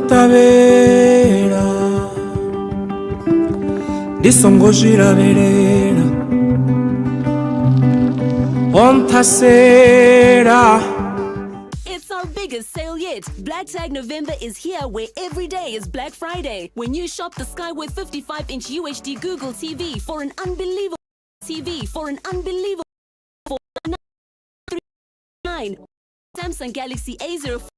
Ontabera Disongojira verera Ontasera. It's our biggest sale yet. Black Tag November is here, where every day is Black Friday. When you shop the Skyway 55-inch UHD Google TV for an unbelievable $499, Samsung Galaxy A04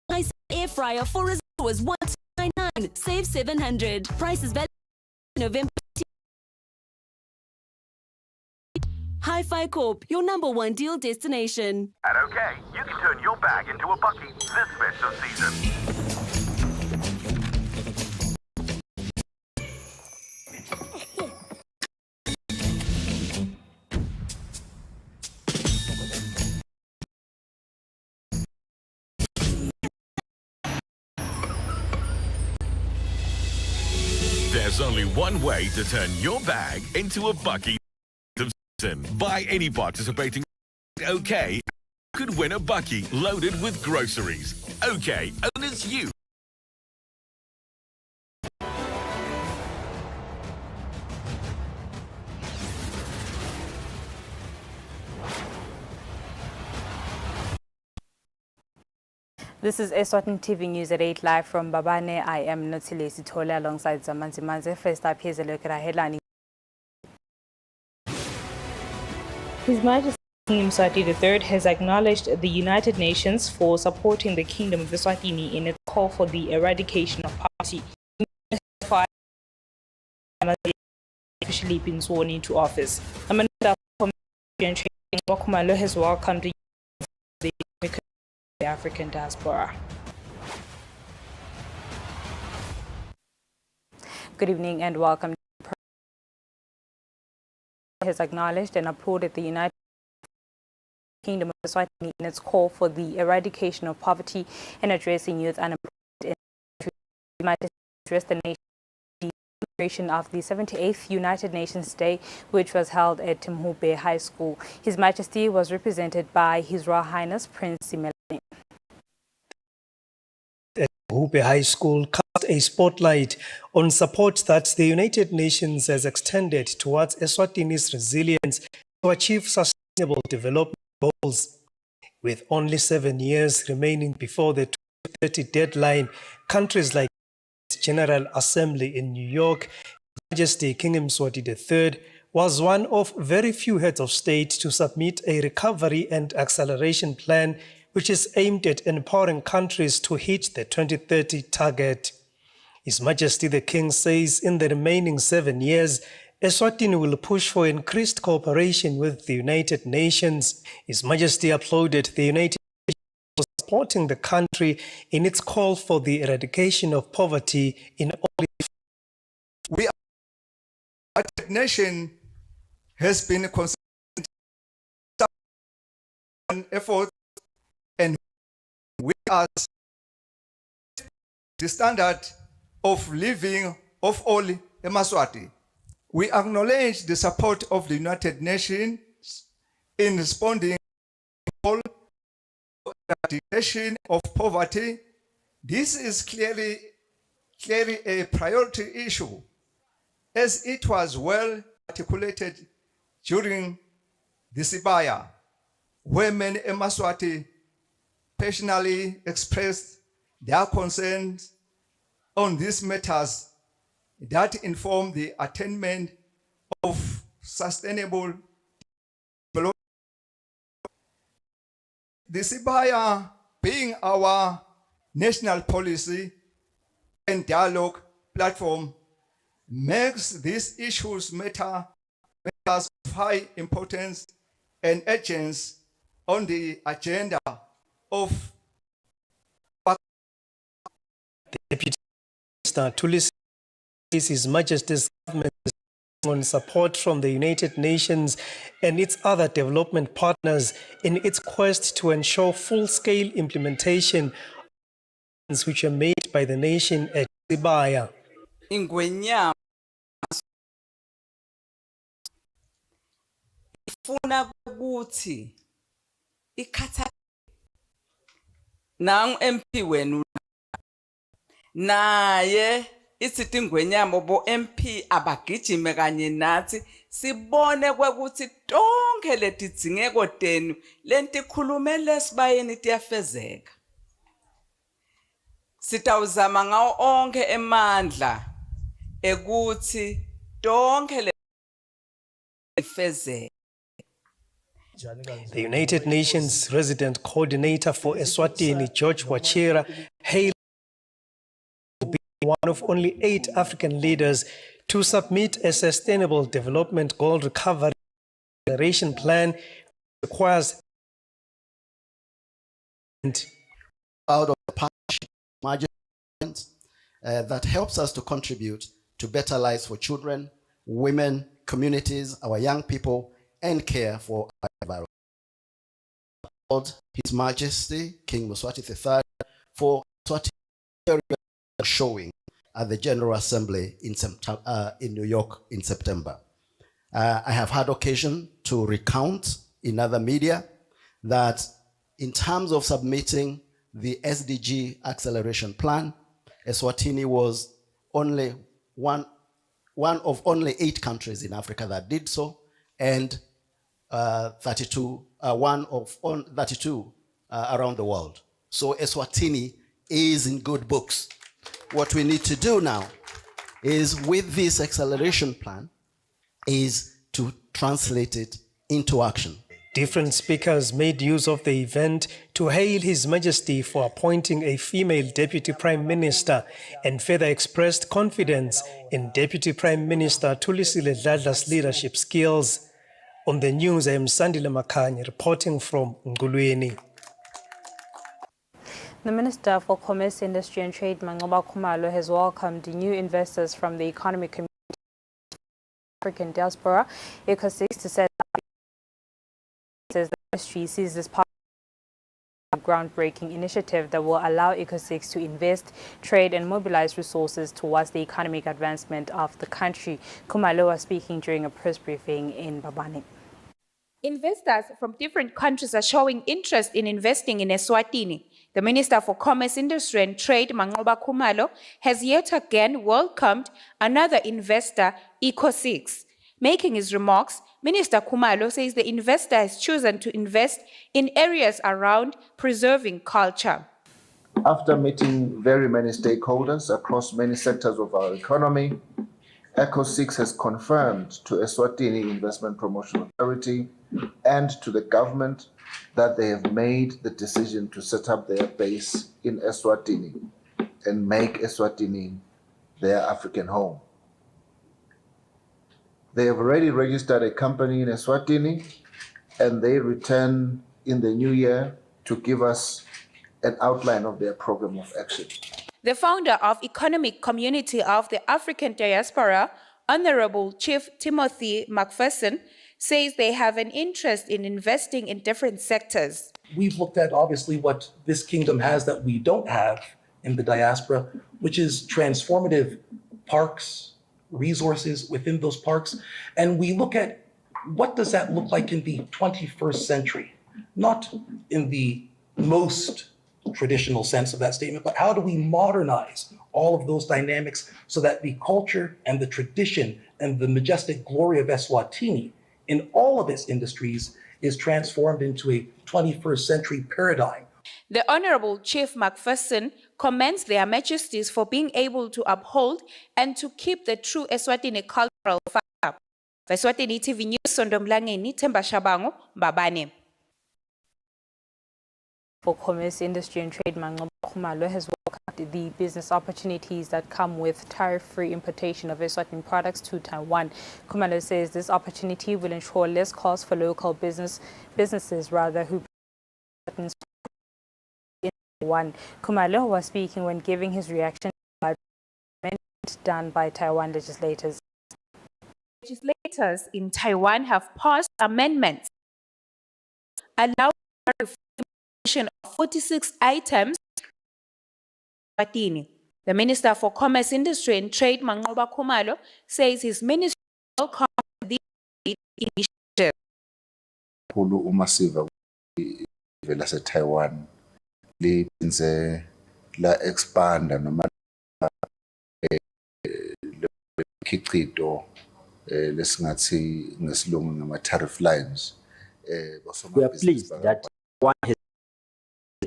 nice air fryer for as low as $199, save $700. Prices valid November. Hi-Fi Corp, your #1 deal destination. At OK, you can turn your bag into a bucky this festive season. There's only one way to turn your bag into a bucky. Buy any participating OK could win a bucky loaded with groceries. OK, owns you. This is Eswatini TV News at 8 live from Babane. I am Notilesi Tole alongside Zamanzi Manze. First up, here's a look at our headline. His Majesty King Mswati III has acknowledged the United Nations for supporting the Kingdom of Eswatini in its call for the eradication of poverty. Officially been sworn into office. The Minister for Training, Bokumalo, has welcomed the African Diaspora. Good evening and welcome. Has acknowledged and applauded the United Kingdom of Eswatini in its call for the eradication of poverty and addressing youth unemployment. The United address the nation celebration of the 78th United Nations Day, which was held at Timhube High School. His Majesty was represented by His Royal Highness Prince Simelane. At Timhube High School cast a spotlight on support that the United Nations has extended towards Eswatini's resilience to achieve sustainable development goals. With only 7 years remaining before the 2030 deadline, countries like General Assembly in New York, His Majesty King Mswati III was one of very few heads of state to submit a recovery and acceleration plan which is aimed at empowering countries to hit the 2030 target. His Majesty the King says in the remaining 7 years, Eswatini will push for increased cooperation with the United Nations. His Majesty applauded the United Nations for supporting the country in its call for the eradication of poverty in all. The United Nations has been consistent effort, and we are the standard of living of all Emaswati. We acknowledge the support of the United Nations in responding to the eradication of poverty. This is clearly a priority issue, as it was well articulated during the Sibaya, where many Emaswati personally expressed their concerns on these matters that inform the attainment of sustainable development. The Sibaya, being our national policy and dialogue platform, makes these issues matters of high importance and urgency on the agenda of Deputy Minister Tulis His Majesty's government on support from the United Nations and its other development partners in its quest to ensure full-scale implementation of which are made by the nation at Sibaya. Ingwenyama ifuna ukuthi ikhatha Nang MP wenu naye isithingwenyamo bo MP abagijime kanye nathi sibone kwekuthi tonke letidingeko tenu lenti khulumele sibayeni tiyafezeka. Sitawuzama ngawo onke emandla ekuthi tonke lefezeka. The United Nations Resident Coordinator for Eswatini, George Wachira, hailed one of only 8 African leaders to submit a Sustainable Development Goal Recovery Acceleration Plan requires out of the partnership margins that helps us to contribute to better lives for children, women, communities, our young people, and care for our environment. His Majesty King Mswati III for showing at the General Assembly in New York in September. I have had occasion to recount in other media that in terms of submitting the SDG acceleration plan, Eswatini was only one of only 8 countries in Africa that did so, and 32 around the world. So Eswatini is in good books. What we need to do now is, with this acceleration plan, is to translate it into action. Different speakers made use of the event to hail His Majesty for appointing a female Deputy Prime Minister and further expressed confidence in Deputy Prime Minister Thulisile Dladla's leadership skills. On the news, I am Sandile Makhanye reporting from Ngulweni. The Minister for Commerce, Industry and Trade, Mangoba Khumalo, has welcomed new investors from the economic community of African Diaspora, ECO6, to set up. Says the industry sees this part of a groundbreaking initiative that will allow ECO6 to invest, trade and mobilize resources towards the economic advancement of the country. Khumalo was speaking during a press briefing in Babane. Investors from different countries are showing interest in investing in Eswatini. The Minister for Commerce, Industry and Trade, Mangoba Khumalo, has yet again welcomed another investor, ECO6. Making his remarks, Minister Khumalo says the investor has chosen to invest in areas around preserving culture. After meeting very many stakeholders across many sectors of our economy, ECO6 has confirmed to Eswatini Investment Promotion Authority and to the government that they have made the decision to set up their base in Eswatini and make Eswatini their African home. They have already registered a company in Eswatini, and they return in the new year to give us an outline of their program of action. The founder of Economic Community of the African Diaspora, Honorable Chief Timothy McPherson, says they have an interest in investing in different sectors. We've looked at obviously what this kingdom has that we don't have in the diaspora, which is transformative parks, resources within those parks. And we look at what does that look like in the 21st century, not in the most traditional sense of that statement, but how do we modernize all of those dynamics so that the culture and the tradition and the majestic glory of Eswatini in all of its industries is transformed into a 21st century paradigm. The Honorable Chief McPherson commends their majesties for being able to uphold and to keep the true Eswatini cultural fabric. Eswatini TV News, Sondomlangeni, Themba Shabango, Babane. For Commerce, Industry and Trade, Mangoba Khumalo has welcomed the business opportunities that come with tariff-free importation of Eswatini products to Taiwan. Khumalo says this opportunity will ensure less costs for local businesses who produce in Taiwan. Khumalo was speaking when giving his reaction to the amendment done by Taiwan legislators. Legislators in Taiwan have passed amendments allowing of 46 items. The Minister for Commerce, Industry and Trade, Mangoba Khumalo, says his ministry welcomes this initiative. Umasiva vela Taiwan libenze la expanda noma ikhiqido lesingathi ngesilungu ngama tariff lines. We are pleased that one has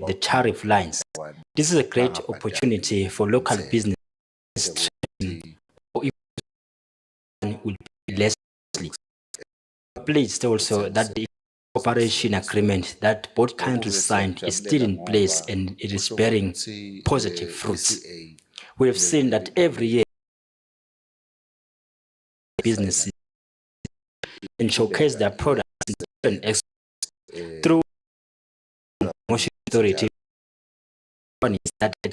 the tariff lines. This is a great opportunity for local business or even will be less costly. We are pleased also that the cooperation agreement that both countries signed is still in place and it is bearing positive fruits. We have seen that every year businesses and showcase their products in different exports through the promotion authority started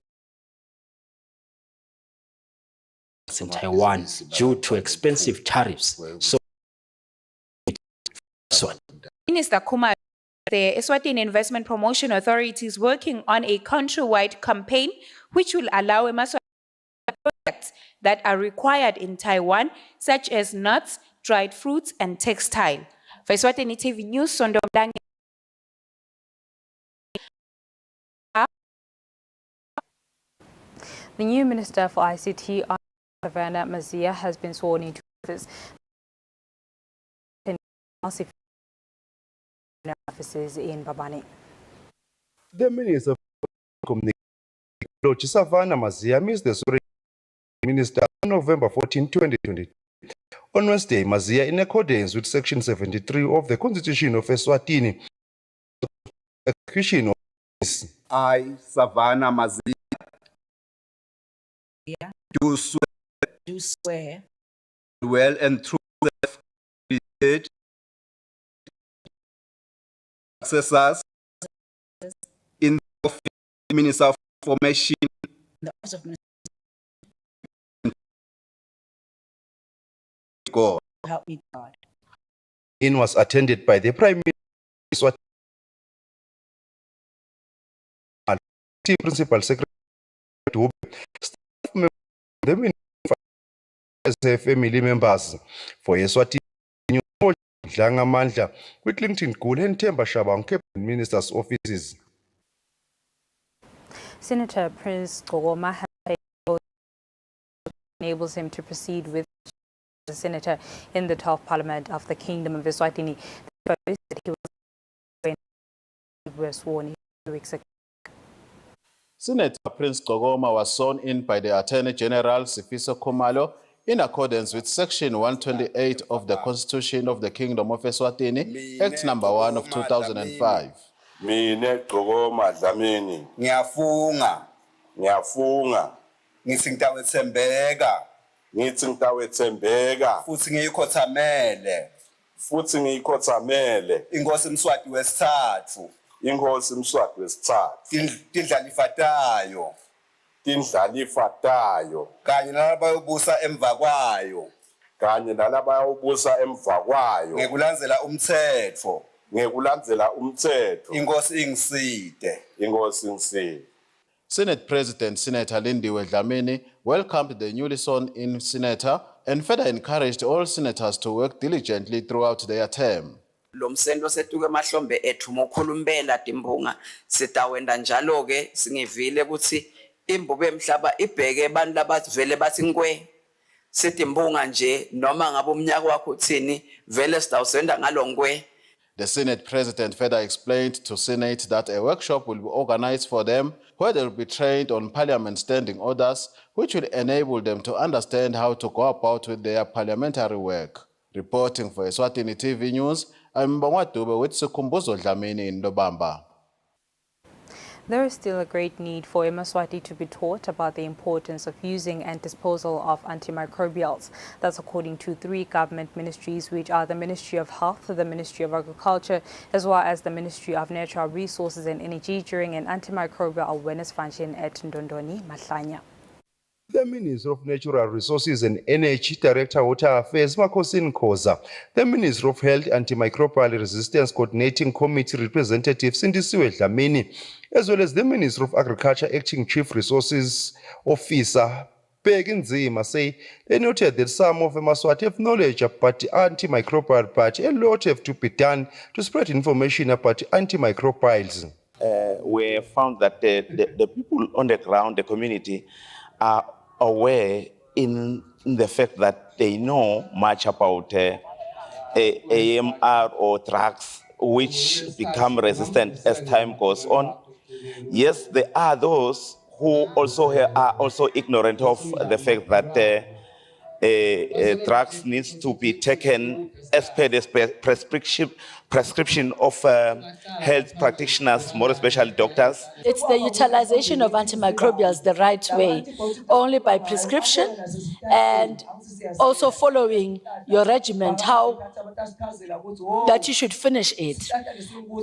in Taiwan due to expensive tariffs. So Minister Khumalo, the Eswatini Investment Promotion Authority is working on a countrywide campaign which will allow Eswatini products that are required in Taiwan, such as nuts, dried fruits, and textile. For Eswatini TV News, Sondo Mlange. The new Minister for ICT, Savannah Mazia, has been sworn into office. Offices in Babani. The Minister of Communication, Savannah Mazia, missed the swearing minister on November 14, 2020. On Wednesday, Mazia, in accordance with Section 73 of the Constitution of Eswatini, execution of I, Savannah Mazia, do swear well and true research successors in the office of Minister of Information God. Help me God. It was attended by the Prime Minister, Principal Secretary, staff members, the Minister, family members for Eswatini, Dlanga Mandla, Whittlington Kul and Temba Shabang, Cabinet Ministers' offices. Senator Prince Gogoma has enables him to proceed with the senator in the 12th Parliament of the Kingdom of Eswatini. That he was sworn in 2 weeks ago. Senator Prince Gogoma was sworn in by the Attorney General Sifiso Khumalo in accordance with Section 128 of the Constitution of the Kingdom of Eswatini, Act Number 1 of 2005. Mine Gogoma Dlamini. Ngiyafunga. Ngithi ngitawethembeka. Futhi ngiyikhothamele. Inkosi Mswati wesithathu. Tindlalifa tayo. Kanye nalabayobusa emva kwayo. Ngekulandzela umthetho. Inkosi ingiside. Senate President Senator Lindiwe Dlamini welcomed the newly sworn-in senator and further encouraged all senators to work diligently throughout their term. Lomsendo setuke mahlombe ethu mokhulumbela timbunga sitawenda njalo ke singivile ukuthi imbube emhlaba ibheke abantu labavele bathi nkwe sitimbunga nje noma ngabe umnyaka wakho uthini vele sitawusenda ngalongwe. The Senate President further explained to Senate that a workshop will be organized for them where they will be trained on Parliament standing orders, which will enable them to understand how to go about with their parliamentary work. Reporting for Eswatini TV News, I'm Mbongwadube with Sukumbuzo Dlamini in Lobamba. There is still a great need for Eswatini to be taught about the importance of using and disposal of antimicrobials. That's according to 3 government ministries, which are the Ministry of Health, the Ministry of Agriculture, as well as the Ministry of Natural Resources and Energy during an antimicrobial awareness function at Ndondoni, Mahlanya. The Minister of Natural Resources and Energy, Director Water Affairs, Makosin Koza, the Minister of Health Antimicrobial Resistance Coordinating Committee Representative Sindisiwe Dlamini, as well as the Minister of Agriculture Acting Chief Resources Officer Peggy Nzima, say they noted that some of Eswatini have knowledge about antimicrobial, but a lot have to be done to spread information about antimicrobials. we found that the people on the ground, the community, are aware in the fact that they know much about AMR or drugs which become resistant as time goes on. Yes, there are those who also are also ignorant of the fact that drugs needs to be taken as per the prescription of health practitioners, more especially doctors. It's the utilization of antimicrobials the right way, only by prescription and also following your regimen, how that you should finish it.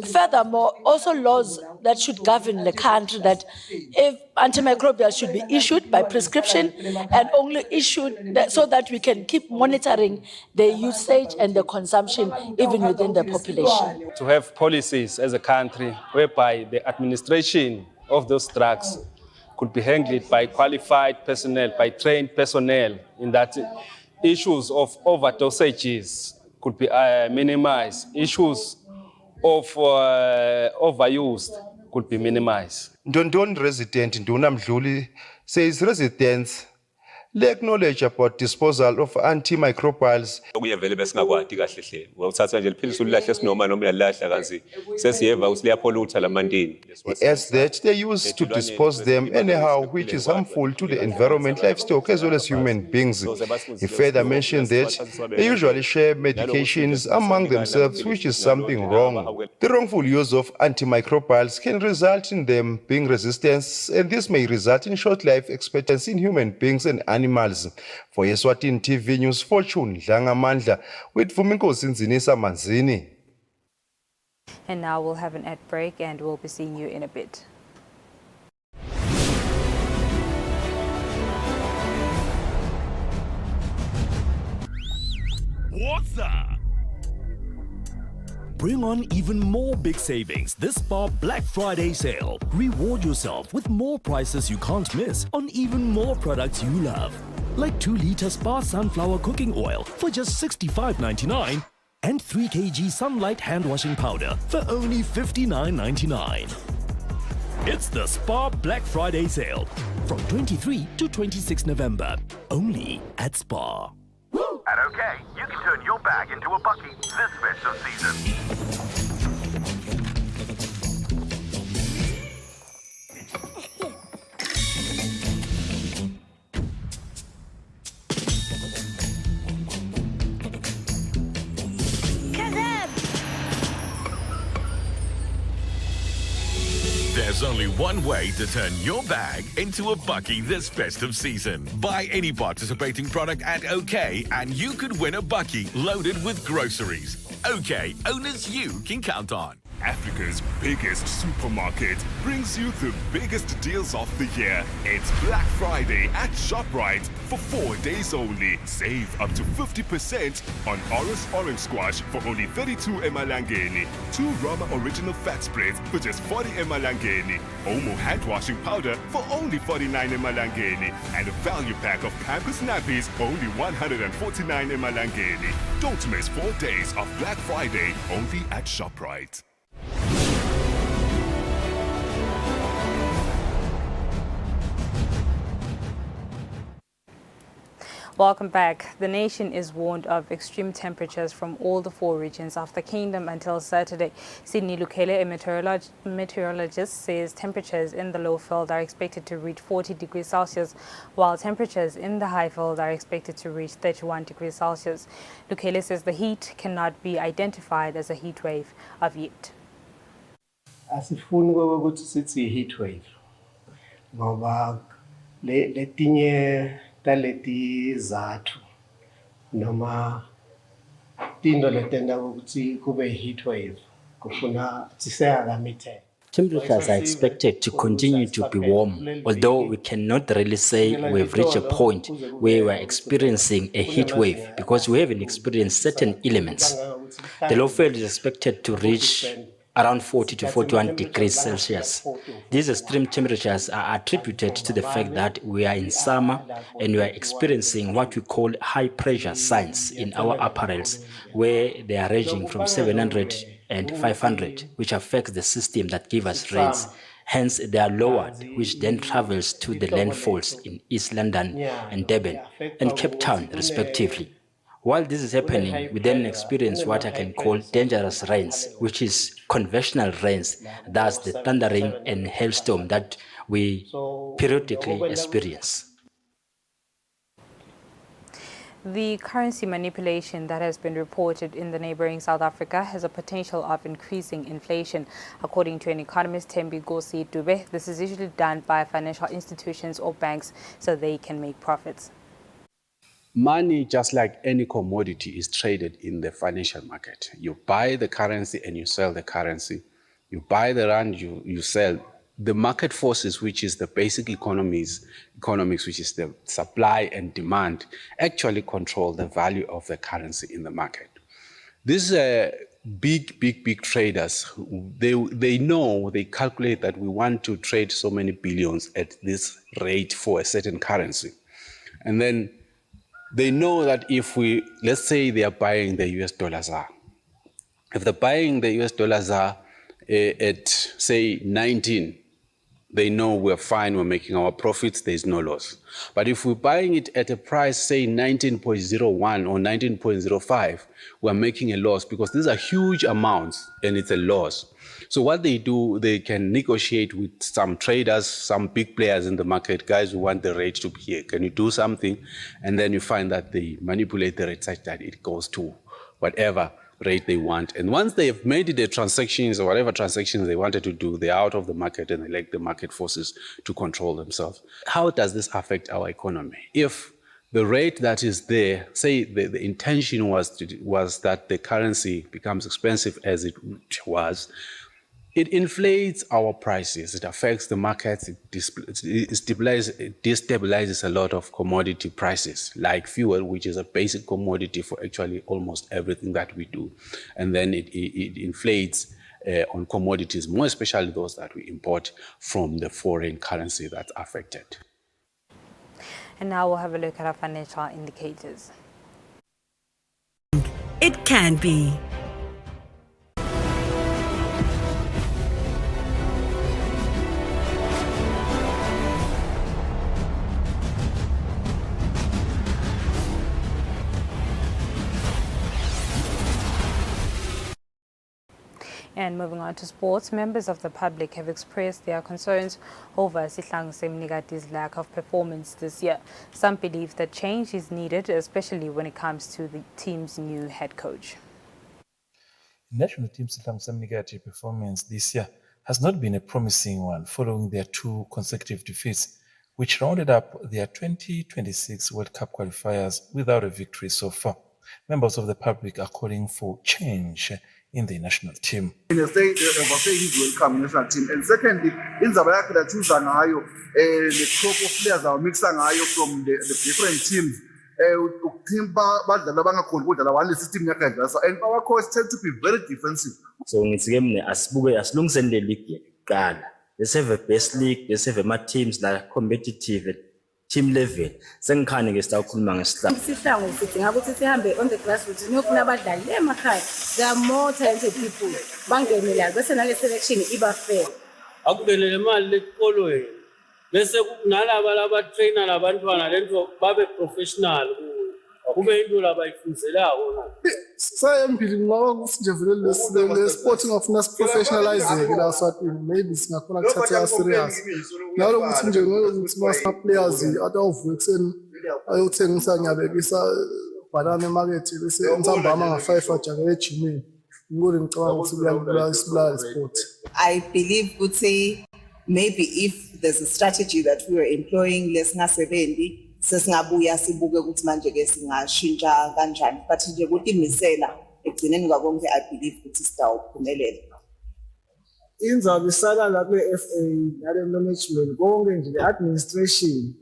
Furthermore, also laws that should govern the country that if antimicrobials should be issued by prescription and only issued so that we can keep monitoring the usage and the consumption even within the population. To have policies as a country whereby the administration of those drugs could be handled by qualified personnel, by trained personnel, in that issues of overdosages could be minimized, issues of overuse could be minimized. Ndondon resident Nduna Mdluli says residents lack knowledge about disposal of antimicrobials. As that they used to dispose them anyhow, which is harmful to the environment, livestock, as well as human beings. He further mentioned that they usually share medications among themselves, which is something wrong. The wrongful use of antimicrobials can result in them being resistant, and this may result in short life expectancy in human beings and animals. For Eswatini TV News, Fortune Dlangamandla with Vuminkosi Nzinisa Manzini. And now we'll have an ad break and we'll be seeing you in a bit. What's up? Bring on even more big savings this SPAR Black Friday sale. Reward yourself with more prices you can't miss on even more products you love. Like 2-liter SPAR sunflower cooking oil for just $65.99 and 3 kg Sunlight hand washing powder for only $59.99. It's the SPAR Black Friday sale from 23 to 26 November, only at SPAR. At OK, you can turn your bag into a bucky this festive season. There's only one way to turn your bag into a bucky this festive season. Buy any participating product at OK and you could win a bucky loaded with groceries. OK, owners you can count on. Africa's biggest supermarket brings you the biggest deals of the year. It's Black Friday at ShopRite for 4 days only. Save up to 50% on Oris Orange Squash for only 32 emalangeni. 2 Roma Original Fat Spreads for just 40 emalangeni. Omo hand washing powder for only 49 emalangeni. And a value pack of Pampers nappies for only 149 emalangeni. Don't miss 4 days of Black Friday only at ShopRite. Welcome back. The nation is warned of extreme temperatures from all the 4 regions of the kingdom until Saturday. Sydney Lukele, a meteorologist, says temperatures in the Lowveld are expected to reach 40 degrees Celsius, while temperatures in the Highveld are expected to reach 31 degrees Celsius. Lukele says the heat cannot be identified as a heat wave of yet. Asifuni ukuthi sithi heat wave ngoba letinye taleti zathu noma tinto letenda ukuthi kube heat wave kufuna tiseyakamithe. Temperatures are expected to continue to be warm, although we cannot really say we've reached a point where we're experiencing a heat wave because we haven't experienced certain elements. The Lowveld is expected to reach around 40 to 41 degrees Celsius. These extreme temperatures are attributed to the fact that we are in summer and we are experiencing what we call high pressure signs in our apparels, where they are ranging from 700 and 500, which affects the system that gives us rains. Hence, they are lowered, which then travels to the landfalls in East London and Durban and Cape Town, respectively. While this is happening, we then experience what I can call dangerous rains, which is conventional rains, thus the thundering and hailstorm that we periodically experience. The currency manipulation that has been reported in the neighboring South Africa has a potential of increasing inflation. According to an economist, Thembi Dube, this is usually done by financial institutions or banks so they can make profits. Money, just like any commodity, is traded in the financial market. You buy the currency and you sell the currency. You buy the rand, you sell. The market forces, which is the basic economics, which is the supply and demand, actually control the value of the currency in the market. These big traders, they know, they calculate that we want to trade so many billions at this rate for a certain currency. And then they know that if let's say they are buying the US dollars are. If they're buying the US dollars are at, say, 19, they know we're fine, we're making our profits, there's no loss. But if we're buying it at a price, say 19.01 or 19.05, we're making a loss because these are huge amounts and it's a loss. So what they do, they can negotiate with some traders, some big players in the market, guys who want the rate to be here. Can you do something? And then you find that they manipulate the rate such that it goes to whatever rate they want. And once they have made it the transactions or whatever transactions they wanted to do, they're out of the market and they let the market forces to control themselves. How does this affect our economy? If the rate that is there, say the intention was that the currency becomes expensive as it was, it inflates our prices, it affects the markets, it destabilizes a lot of commodity prices, like fuel, which is a basic commodity for actually almost everything that we do. And then it inflates on commodities, more especially those that we import from the foreign currency that's affected. And now we'll have a look at our financial indicators. It can be. And moving on to sports, members of the public have expressed their concerns over Sihlang Semnikati's lack of performance this year. Some believe that change is needed, especially when it comes to the team's new head coach. National team Sihlang Semnikati performance this year has not been a promising one following their 2 consecutive defeats, which rounded up their 2026 World Cup qualifiers without a victory so far. Members of the public are calling for change in the national team. He's welcome national team. And secondly, indaba yakhe that uza ngayo the crop of players are mixing ngayo from the different teams. Team badlala bangakhona ukudlala one system yakhe adlala and our coach tend to be very defensive. So ngithi ke mina asibuke asilungiseni le league yekuqala. Let's have a best league, let's have ama teams like competitive at team level. Sengikhani ke sitawukhuluma ngesihlangu. Sihlangu sithi ngakuthi sihambe on the grassroots niyofuna abadlali emakhaya. There are more talented people. Bangene la bese nale selection iba fair. Akudelele imali lekolweni. Bese kunalaba laba trainer labantwana lento babe professional kube into labayifunzelako. Sayembili ngoba kuthi nje vele le sporting ngafuna professionalize la Eswatini, maybe singakhona kuthatha serious. Nalo kuthi nje ngokuthi basa players atawuvuka ekseni ayothengisa ngiyabekisa banana market bese ntambama nga5 ajake ejimini. Ngikho ngicabanga ukuthi kuyabulala isibulala sport. I believe ukuthi maybe if there's a strategy that we were employing lesingasebenzi sesingabuya sibuke ukuthi manje ke singashintsha kanjani, but nje ukuthi imisela egcineni kwakonke I believe ukuthi sitawuphumelela. Inzabe isala lapha eFA nale management konke nje le administration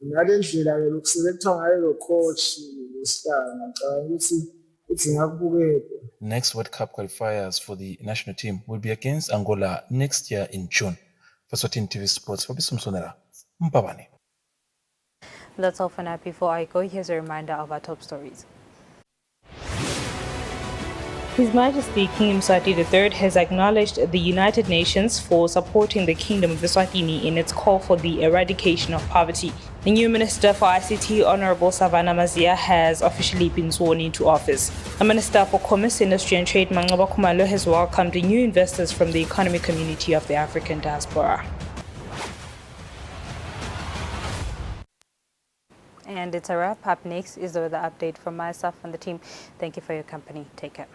nale ndlela yokuselecta ngayo lo coach nesihlangu ngicabanga ukuthi ngakubukela. Next World Cup qualifiers for the national team will be against Angola next year in June. For Eswatini TV Sports, for Bisumsonera, Mpabane. That's all for now. Before I go, here's a reminder of our top stories. His Majesty King Mswati III has acknowledged the United Nations for supporting the Kingdom of Eswatini in its call for the eradication of poverty. The new Minister for ICT, Honorable Savannah Mazia, has officially been sworn into office. The Minister for Commerce, Industry and Trade, Mangaba Khumalo, has welcomed new investors from the economic community of the African diaspora. And it's a wrap. Up next is the weather update from myself and the team. Thank you for your company. Take care.